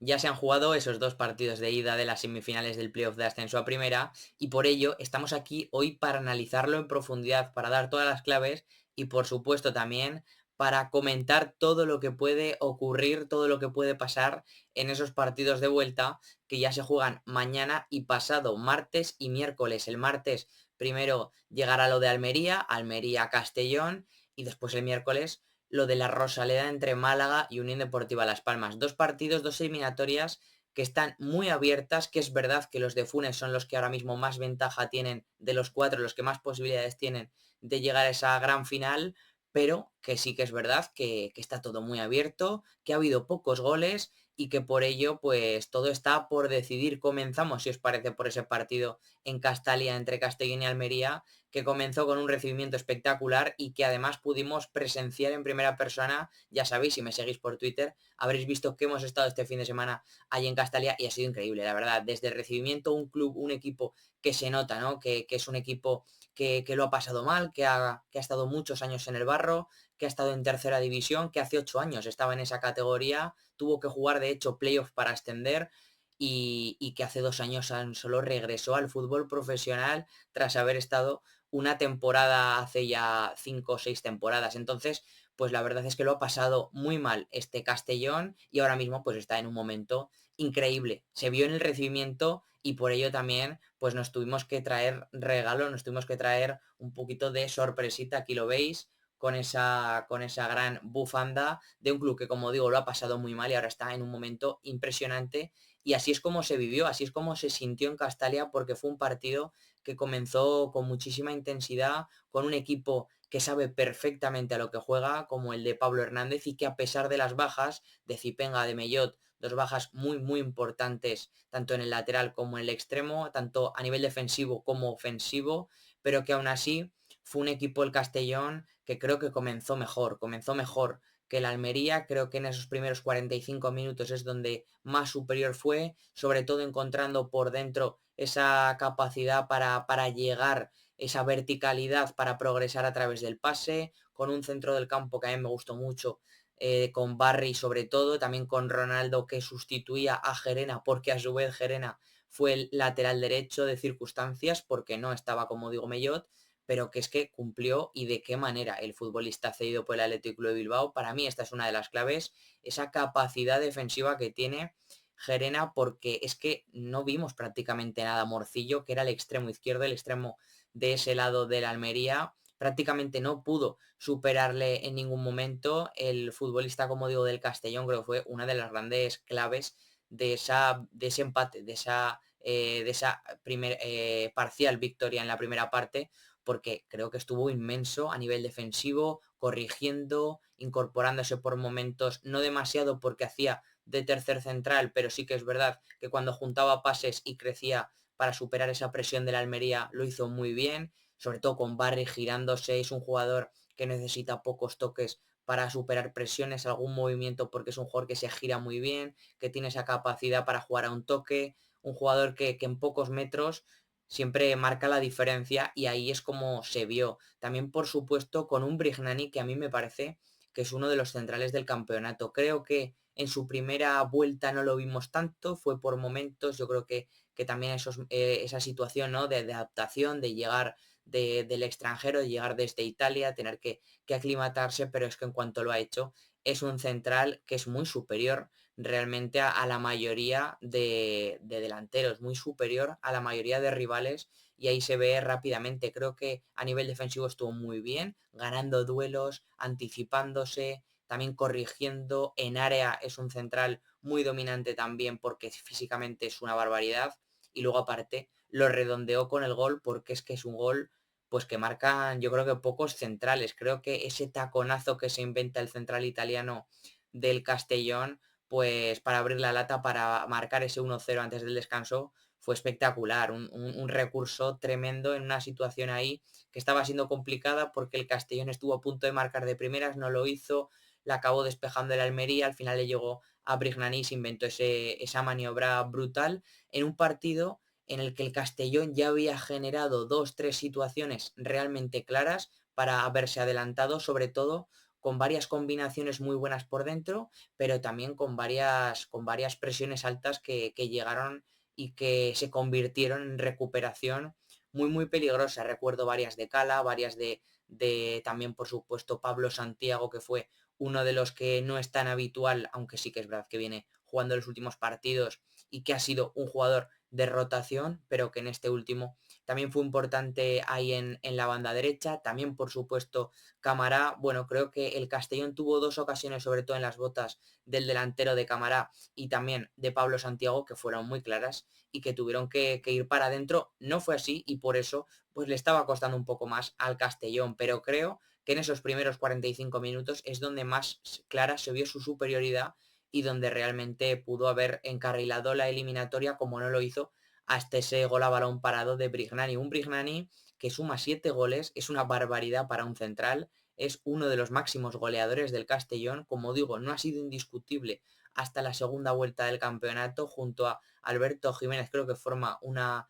Ya se han jugado esos dos partidos de ida de las semifinales del playoff de ascenso a primera y por ello estamos aquí hoy para analizarlo en profundidad, para dar todas las claves y por supuesto también para comentar todo lo que puede ocurrir, todo lo que puede pasar en esos partidos de vuelta que ya se juegan mañana y pasado, martes y miércoles. El martes primero llegará lo de Almería, Almería-Castellón y después el miércoles lo de la Rosaleda entre Málaga y Unión Deportiva Las Palmas. Dos partidos, dos eliminatorias que están muy abiertas, que es verdad que los de Funes son los que ahora mismo más ventaja tienen de los cuatro, los que más posibilidades tienen de llegar a esa gran final, pero que sí que es verdad que está todo muy abierto, que ha habido pocos goles y que por ello pues todo está por decidir. Comenzamos, si os parece, por ese partido en Castalia entre Castellón y Almería, que comenzó con un recibimiento espectacular y que además pudimos presenciar en primera persona. Ya sabéis, si me seguís por Twitter, habréis visto que hemos estado este fin de semana allí en Castalia y ha sido increíble, la verdad. Desde el recibimiento, un club, un equipo que se nota, ¿no? Que es un equipo que lo ha pasado mal, que ha estado muchos años en el barro, que ha estado en tercera división, que hace 8 años estaba en esa categoría, tuvo que jugar de hecho playoffs para ascender y que hace 2 años solo regresó al fútbol profesional tras haber estado una temporada hace ya 5 o 6 temporadas. Entonces, pues la verdad es que lo ha pasado muy mal este Castellón y ahora mismo pues está en un momento increíble. Se vio en el recibimiento y por ello también pues nos tuvimos que traer regalo, nos tuvimos que traer un poquito de sorpresita, aquí lo veis, con esa gran bufanda de un club que, como digo, lo ha pasado muy mal y ahora está en un momento impresionante. Y así es como se vivió, así es como se sintió en Castalia, porque fue un partido que comenzó con muchísima intensidad, con un equipo que sabe perfectamente a lo que juega, como el de Pablo Hernández, y que a pesar de las bajas de Zipenga, de Mellot, dos bajas muy, muy importantes, tanto en el lateral como en el extremo, tanto a nivel defensivo como ofensivo, pero que aún así fue un equipo, el Castellón, que creo que comenzó mejor que el Almería. Creo que en esos primeros 45 minutos es donde más superior fue, sobre todo encontrando por dentro esa capacidad para llegar, esa verticalidad para progresar a través del pase, con un centro del campo que a mí me gustó mucho, con Barry sobre todo, también con Ronaldo que sustituía a Gerena, porque a su vez Gerena fue el lateral derecho de circunstancias, porque no estaba, como digo, Mellot, pero que es que cumplió y de qué manera el futbolista cedido por el Athletic Club de Bilbao. Para mí esta es una de las claves, esa capacidad defensiva que tiene Gerena, porque es que no vimos prácticamente nada. Morcillo, que era el extremo izquierdo, el extremo de ese lado de la Almería, prácticamente no pudo superarle en ningún momento. El futbolista, como digo, del Castellón, creo que fue una de las grandes claves de ese empate, de esa parcial victoria en la primera parte, porque creo que estuvo inmenso a nivel defensivo, corrigiendo, incorporándose por momentos, no demasiado porque hacía de tercer central, pero sí que es verdad que cuando juntaba pases y crecía para superar esa presión de la Almería lo hizo muy bien, sobre todo con Barry girándose. Es un jugador que necesita pocos toques para superar presiones, algún movimiento, porque es un jugador que se gira muy bien, que tiene esa capacidad para jugar a un toque, un jugador que en pocos metros siempre marca la diferencia y ahí es como se vio. También, por supuesto, con un Brignani que a mí me parece que es uno de los centrales del campeonato. Creo que en su primera vuelta no lo vimos tanto, fue por momentos. Yo creo que también esa situación, ¿no? de adaptación, de llegar del extranjero, de llegar desde Italia, tener que aclimatarse, pero es que en cuanto lo ha hecho, es un central que es muy superior realmente a la mayoría de delanteros, muy superior a la mayoría de rivales y ahí se ve rápidamente. Creo que a nivel defensivo estuvo muy bien, ganando duelos, anticipándose, también corrigiendo. En área es un central muy dominante también porque físicamente es una barbaridad y luego aparte lo redondeó con el gol porque es que es un gol pues que marcan yo creo que pocos centrales. Creo que ese taconazo que se inventa el central italiano del Castellón pues para abrir la lata, para marcar ese 1-0 antes del descanso, fue espectacular, un recurso tremendo en una situación ahí que estaba siendo complicada porque el Castellón estuvo a punto de marcar de primeras, no lo hizo, la acabó despejando el Almería, al final le llegó a Brignani, se inventó esa maniobra brutal en un partido en el que el Castellón ya había generado dos, tres situaciones realmente claras para haberse adelantado, sobre todo con varias combinaciones muy buenas por dentro, pero también con varias presiones altas que llegaron y que se convirtieron en recuperación muy, muy peligrosa. Recuerdo varias de Cala, varias de también, por supuesto, Pablo Santiago, que fue uno de los que no es tan habitual, aunque sí que es verdad que viene jugando los últimos partidos y que ha sido un jugador de rotación, pero que en este último también fue importante ahí en la banda derecha. También, por supuesto, Camará. Bueno, creo que el Castellón tuvo dos ocasiones, sobre todo en las botas del delantero de Camará y también de Pablo Santiago, que fueron muy claras y que tuvieron que ir para adentro. No fue así y por eso pues le estaba costando un poco más al Castellón, pero creo que en esos primeros 45 minutos es donde más clara se vio su superioridad y donde realmente pudo haber encarrilado la eliminatoria como no lo hizo hasta ese gol a balón parado de Brignani. Un Brignani que suma 7 goles, es una barbaridad para un central, es uno de los máximos goleadores del Castellón, como digo, no ha sido indiscutible hasta la segunda vuelta del campeonato, junto a Alberto Jiménez, creo que forma una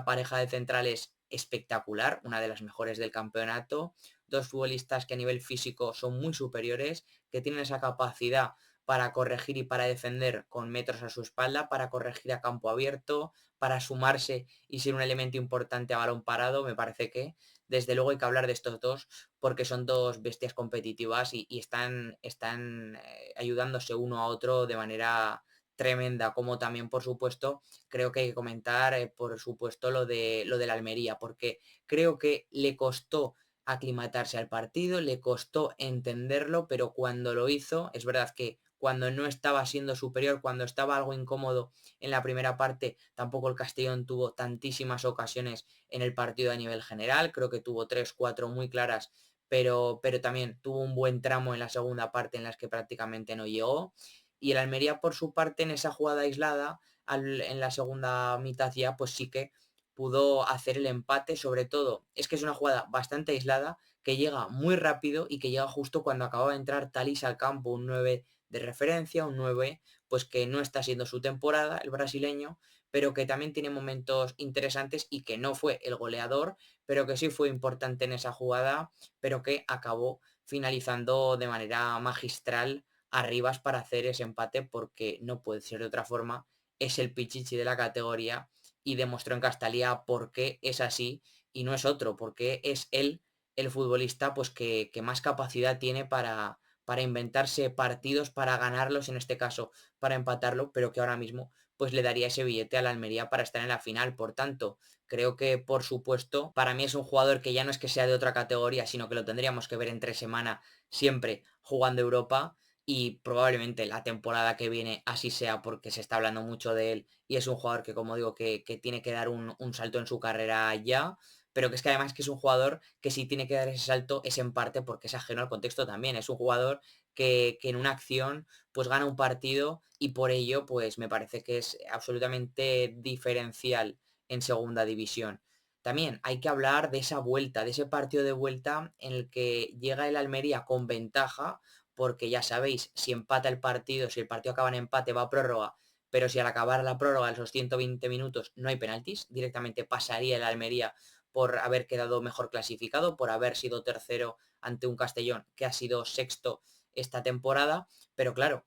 pareja de centrales espectacular, una de las mejores del campeonato, dos futbolistas que a nivel físico son muy superiores, que tienen esa capacidad para corregir y para defender con metros a su espalda, para corregir a campo abierto, para sumarse y ser un elemento importante a balón parado. Me parece que desde luego hay que hablar de estos dos porque son dos bestias competitivas y están ayudándose uno a otro de manera tremenda, como también por supuesto creo que hay que comentar por supuesto lo de la Almería, porque creo que le costó aclimatarse al partido, le costó entenderlo, pero cuando lo hizo, es verdad que cuando no estaba siendo superior, cuando estaba algo incómodo en la primera parte, tampoco el Castellón tuvo tantísimas ocasiones en el partido a nivel general, creo que tuvo 3 4 muy claras, pero también tuvo un buen tramo en la segunda parte en las que prácticamente no llegó. Y el Almería, por su parte, en esa jugada aislada, en la segunda mitad ya, pues sí que pudo hacer el empate, sobre todo, es que es una jugada bastante aislada, que llega muy rápido y que llega justo cuando acaba de entrar Thalys al campo, un 9 de referencia, un 9 pues que no está siendo su temporada, el brasileño, pero que también tiene momentos interesantes y que no fue el goleador, pero que sí fue importante en esa jugada, pero que acabó finalizando de manera magistral Arribas para hacer ese empate porque no puede ser de otra forma, es el pichichi de la categoría y demostró en Castalia por qué es así y no es otro, porque es él el futbolista pues que más capacidad tiene para inventarse partidos, para ganarlos, en este caso para empatarlo, pero que ahora mismo pues le daría ese billete a la Almería para estar en la final. Por tanto, creo que por supuesto, para mí es un jugador que ya no es que sea de otra categoría, sino que lo tendríamos que ver entre semana siempre jugando Europa y probablemente la temporada que viene así sea porque se está hablando mucho de él y es un jugador que, como digo, que tiene que dar un salto en su carrera ya, pero que es que además que es un jugador que si tiene que dar ese salto es en parte porque es ajeno al contexto también, es un jugador que en una acción pues gana un partido y por ello pues me parece que es absolutamente diferencial en segunda división. También hay que hablar de esa vuelta, de ese partido de vuelta en el que llega el Almería con ventaja, porque ya sabéis, si empata el partido, si el partido acaba en empate, va a prórroga, pero si al acabar la prórroga, esos 120 minutos, no hay penaltis, directamente pasaría el Almería por haber quedado mejor clasificado, por haber sido tercero ante un Castellón que ha sido sexto esta temporada, pero claro,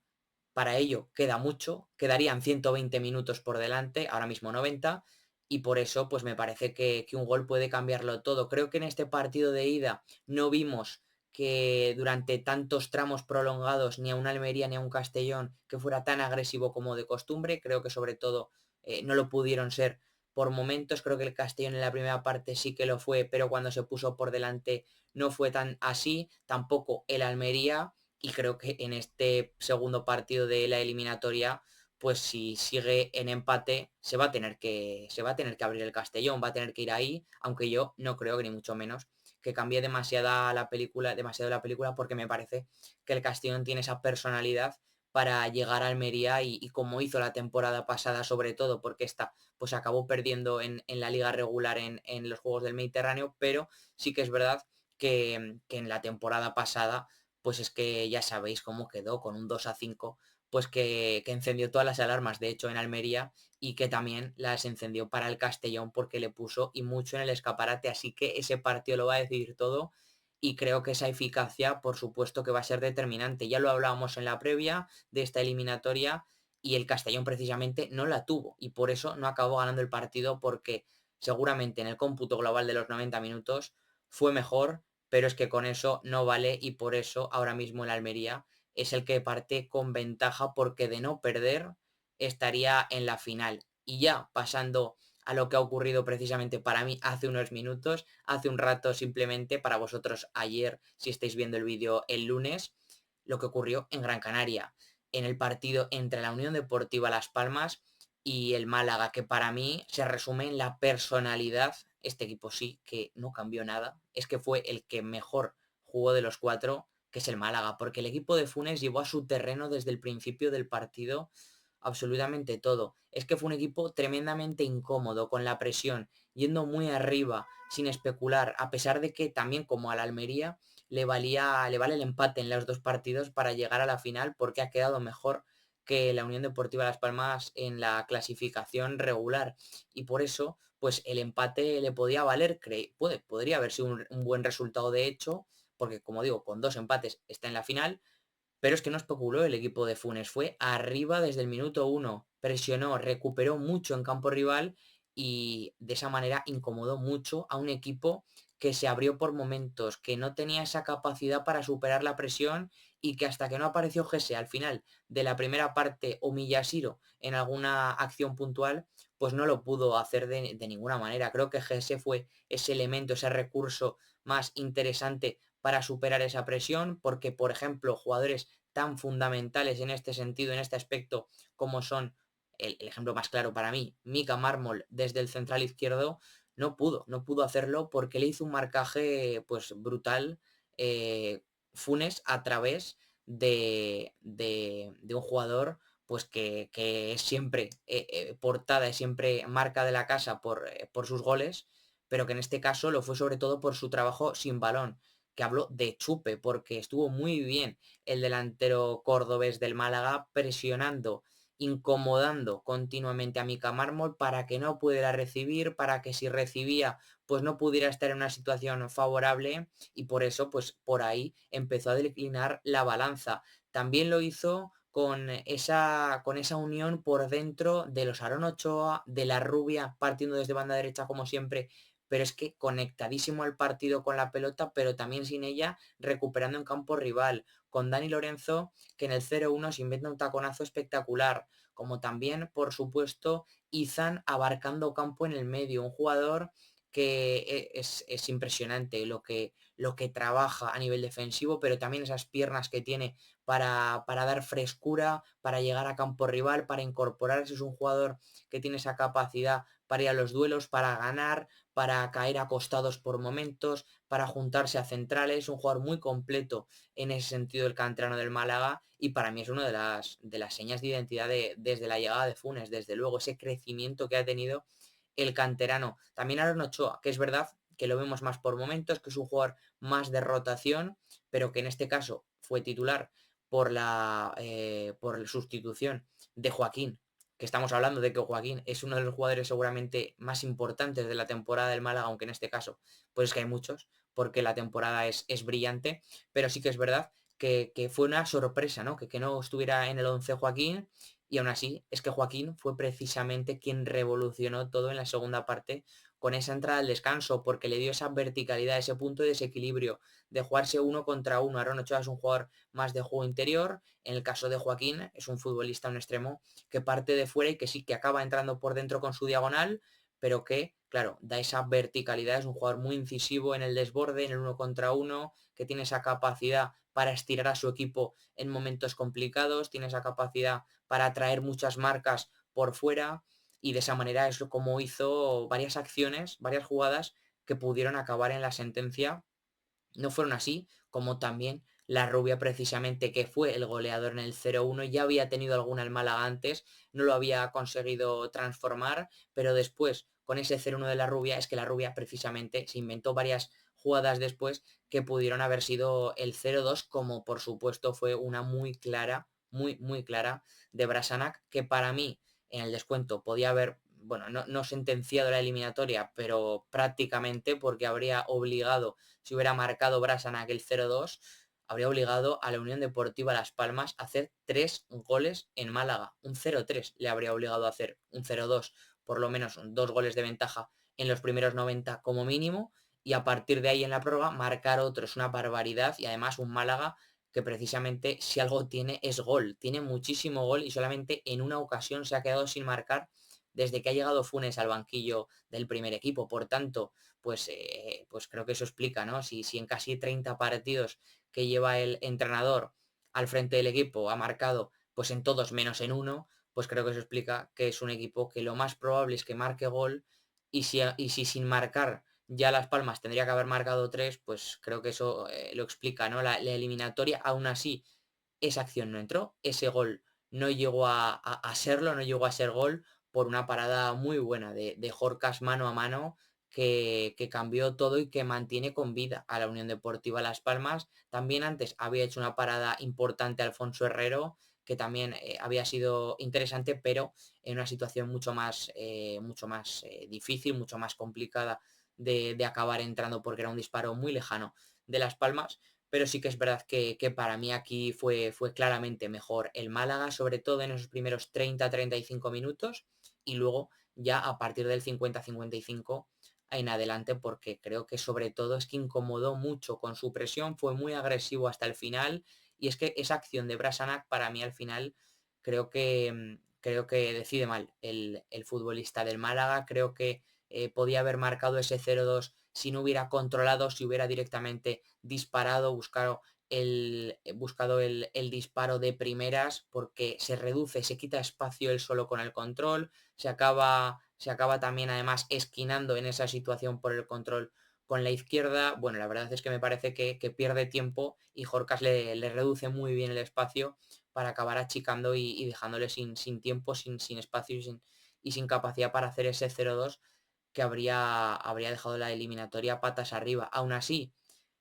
para ello queda mucho, quedarían 120 minutos por delante, ahora mismo 90, y por eso pues me parece que un gol puede cambiarlo todo. Creo que en este partido de ida no vimos que durante tantos tramos prolongados ni a un Almería ni a un Castellón que fuera tan agresivo como de costumbre, creo que sobre todo no lo pudieron ser por momentos, creo que el Castellón en la primera parte sí que lo fue, pero cuando se puso por delante no fue tan así, tampoco el Almería, y creo que en este segundo partido de la eliminatoria, pues si sigue en empate, se va a tener que abrir el Castellón, va a tener que ir ahí, aunque yo no creo que ni mucho menos que cambie demasiado la película, porque me parece que el Castellón tiene esa personalidad para llegar a Almería y como hizo la temporada pasada, sobre todo porque esta pues acabó perdiendo en la liga regular en los Juegos del Mediterráneo, pero sí que es verdad que en la temporada pasada pues es que ya sabéis cómo quedó con un 2-5, pues que encendió todas las alarmas, de hecho, en Almería, y que también las encendió para el Castellón porque le puso y mucho en el escaparate, así que ese partido lo va a decidir todo. y creo que esa eficacia, por supuesto, que va a ser determinante. Ya lo hablábamos en la previa de esta eliminatoria y el Castellón precisamente no la tuvo y por eso no acabó ganando el partido porque seguramente en el cómputo global de los 90 minutos fue mejor, pero es que con eso no vale y por eso ahora mismo el Almería es el que parte con ventaja porque de no perder estaría en la final. Y ya pasando a lo que ha ocurrido precisamente para mí hace unos minutos, hace un rato simplemente para vosotros ayer, si estáis viendo el vídeo el lunes, lo que ocurrió en Gran Canaria, en el partido entre la Unión Deportiva Las Palmas y el Málaga, que para mí se resume en la personalidad. Este equipo sí que no cambió nada, es que fue el que mejor jugó de los cuatro, que es el Málaga, porque el equipo de Funes llevó a su terreno desde el principio del partido absolutamente todo. Es que fue un equipo tremendamente incómodo, con la presión, yendo muy arriba, sin especular, a pesar de que también como a la Almería le vale el empate en los dos partidos para llegar a la final porque ha quedado mejor que la Unión Deportiva Las Palmas en la clasificación regular y por eso pues el empate le podía valer, podría haber sido un buen resultado de hecho, porque como digo, con dos empates está en la final, pero es que no especuló el equipo de Funes, fue arriba desde el minuto uno, presionó, recuperó mucho en campo rival y de esa manera incomodó mucho a un equipo que se abrió por momentos, que no tenía esa capacidad para superar la presión y que hasta que no apareció Gese al final de la primera parte o Miyashiro en alguna acción puntual, pues no lo pudo hacer de ninguna manera. Creo que Gese fue ese elemento, ese recurso más interesante para superar esa presión, porque por ejemplo jugadores tan fundamentales en este sentido, en este aspecto, como son el ejemplo más claro para mí, Mika Mármol desde el central izquierdo, no pudo hacerlo porque le hizo un marcaje pues brutal Funes a través de un jugador pues que es siempre portada, es siempre marca de la casa por sus goles, pero que en este caso lo fue sobre todo por su trabajo sin balón, que habló de chupe, porque estuvo muy bien el delantero cordobés del Málaga presionando, incomodando continuamente a Mika Mármol para que no pudiera recibir, para que si recibía pues no pudiera estar en una situación favorable y por eso pues por ahí empezó a declinar la balanza. También lo hizo con esa unión por dentro de los Aaron Ochoa, de la Rubia partiendo desde banda derecha como siempre, pero es que conectadísimo al partido con la pelota, pero también sin ella, recuperando en campo rival, con Dani Lorenzo, que en el 0-1 se inventa un taconazo espectacular, como también, por supuesto, Izan abarcando campo en el medio, un jugador que es impresionante lo que trabaja a nivel defensivo, pero también esas piernas que tiene para dar frescura, para llegar a campo rival, para incorporarse, es un jugador que tiene esa capacidad para ir a los duelos, para ganar, para caer acostados por momentos, para juntarse a centrales, un jugador muy completo en ese sentido el canterano del Málaga y para mí es una de las señas de identidad desde la llegada de Funes, desde luego ese crecimiento que ha tenido el canterano. También Aaron Ochoa, que es verdad que lo vemos más por momentos, que es un jugador más de rotación, pero que en este caso fue titular por la sustitución de Joaquín, que estamos hablando de que Joaquín es uno de los jugadores seguramente más importantes de la temporada del Málaga, aunque en este caso, pues es que hay muchos, porque la temporada es brillante, pero sí que es verdad que fue una sorpresa, ¿no? Que no estuviera en el 11 Joaquín, y aún así es que Joaquín fue precisamente quien revolucionó todo en la segunda parte con esa entrada al descanso, porque le dio esa verticalidad, ese punto de desequilibrio de jugarse uno contra uno. Aaron Ochoa es un jugador más de juego interior, en el caso de Joaquín es un futbolista, un extremo que parte de fuera y que sí que acaba entrando por dentro con su diagonal, pero que, claro, da esa verticalidad, es un jugador muy incisivo en el desborde, en el uno contra uno, que tiene esa capacidad para estirar a su equipo en momentos complicados, tiene esa capacidad para atraer muchas marcas por fuera y de esa manera es como hizo varias acciones, varias jugadas que pudieron acabar en la sentencia. No fueron así, como también la Rubia precisamente, que fue el goleador en el 0-1, ya había tenido alguna el Málaga antes, no lo había conseguido transformar, pero después con ese 0-1 de la Rubia es que la Rubia precisamente se inventó varias jugadas después que pudieron haber sido el 0-2, como por supuesto fue una muy clara, muy clara de Brasanac, que para mí en el descuento podía haber bueno, no sentenciado la eliminatoria, pero prácticamente, porque habría obligado, si hubiera marcado Brasanac el 0-2, habría obligado a la Unión Deportiva Las Palmas a hacer 3 goles en Málaga. Un 0-3 le habría obligado a hacer, un 0-2, por lo menos 2 goles de ventaja en los primeros 90 como mínimo, y a partir de ahí en la prórroga marcar otro. Es una barbaridad, y además un Málaga que precisamente si algo tiene es gol. Tiene muchísimo gol y solamente en una ocasión se ha quedado sin marcar desde que ha llegado Funes al banquillo del primer equipo. Por tanto, pues creo que eso explica, ¿no? Si en casi 30 partidos que lleva el entrenador al frente del equipo ha marcado pues en todos menos en uno, pues creo que eso explica que es un equipo que lo más probable es que marque gol, y si sin marcar ya Las Palmas tendría que haber marcado 3, pues creo que eso lo explica, ¿no? La eliminatoria. Aún así, esa acción no entró, ese gol no llegó a serlo, no llegó a ser gol por una parada muy buena de Jorcas mano a mano, que cambió todo y que mantiene con vida a la Unión Deportiva Las Palmas. También antes había hecho una parada importante Alfonso Herrero, que también había sido interesante, pero en una situación mucho más difícil, mucho más complicada de acabar entrando, porque era un disparo muy lejano de Las Palmas. Pero sí que es verdad que para mí aquí fue claramente mejor el Málaga, sobre todo en esos primeros 30-35 minutos, y luego ya a partir del 50-55 en adelante, porque creo que sobre todo es que incomodó mucho con su presión, fue muy agresivo hasta el final, y es que esa acción de Brasanac para mí al final creo que decide mal el futbolista del Málaga. Creo que podía haber marcado ese 0-2 si no hubiera controlado, si hubiera directamente disparado, buscado el disparo de primeras, porque se reduce, se quita espacio él solo con el control, se acaba también además esquinando en esa situación por el control con la izquierda. Bueno, la verdad es que me parece que pierde tiempo, y Jorcas le reduce muy bien el espacio para acabar achicando y dejándole sin tiempo, sin espacio y sin capacidad para hacer ese 0-2 que habría dejado la eliminatoria patas arriba. Aún así,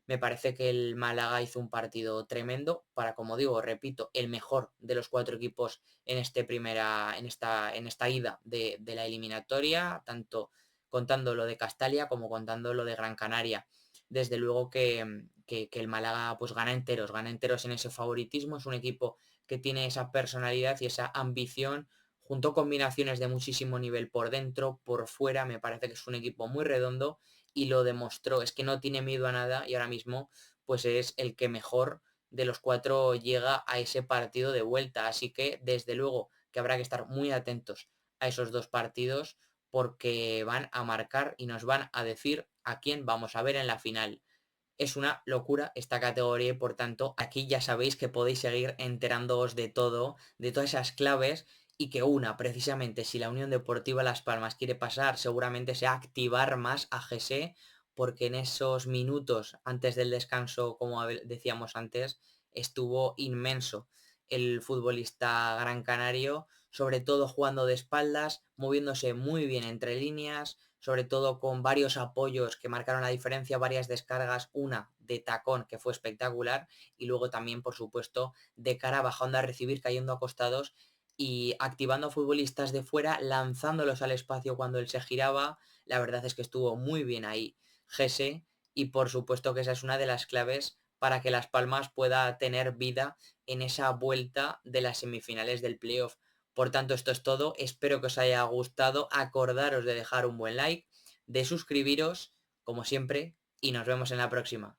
me parece que el Málaga hizo un partido tremendo para, como digo, repito, el mejor de los 4 equipos en esta ida de la eliminatoria, tanto contando lo de Castalia como contando lo de Gran Canaria. Desde luego que el Málaga pues gana enteros en ese favoritismo. Es un equipo que tiene esa personalidad y esa ambición, junto combinaciones de muchísimo nivel por dentro, por fuera. Me parece que es un equipo muy redondo, y lo demostró. Es que no tiene miedo a nada, y ahora mismo pues es el que mejor de los 4 llega a ese partido de vuelta. Así que desde luego que habrá que estar muy atentos a esos 2 partidos, porque van a marcar y nos van a decir a quién vamos a ver en la final. Es una locura esta categoría, y por tanto aquí ya sabéis que podéis seguir enterándoos de todo, de todas esas claves, y que precisamente si la Unión Deportiva Las Palmas quiere pasar, seguramente sea activar más a GC, porque en esos minutos antes del descanso, como decíamos antes, estuvo inmenso el futbolista gran canario, sobre todo jugando de espaldas, moviéndose muy bien entre líneas, sobre todo con varios apoyos que marcaron la diferencia, varias descargas, una de tacón que fue espectacular, y luego también, por supuesto, de cara bajando a recibir, cayendo a costados y activando a futbolistas de fuera, lanzándolos al espacio cuando él se giraba. La verdad es que estuvo muy bien ahí Gese, y por supuesto que esa es una de las claves para que Las Palmas pueda tener vida en esa vuelta de las semifinales del playoff. Por tanto, esto es todo. Espero que os haya gustado. Acordaros de dejar un buen like, de suscribiros, como siempre, y nos vemos en la próxima.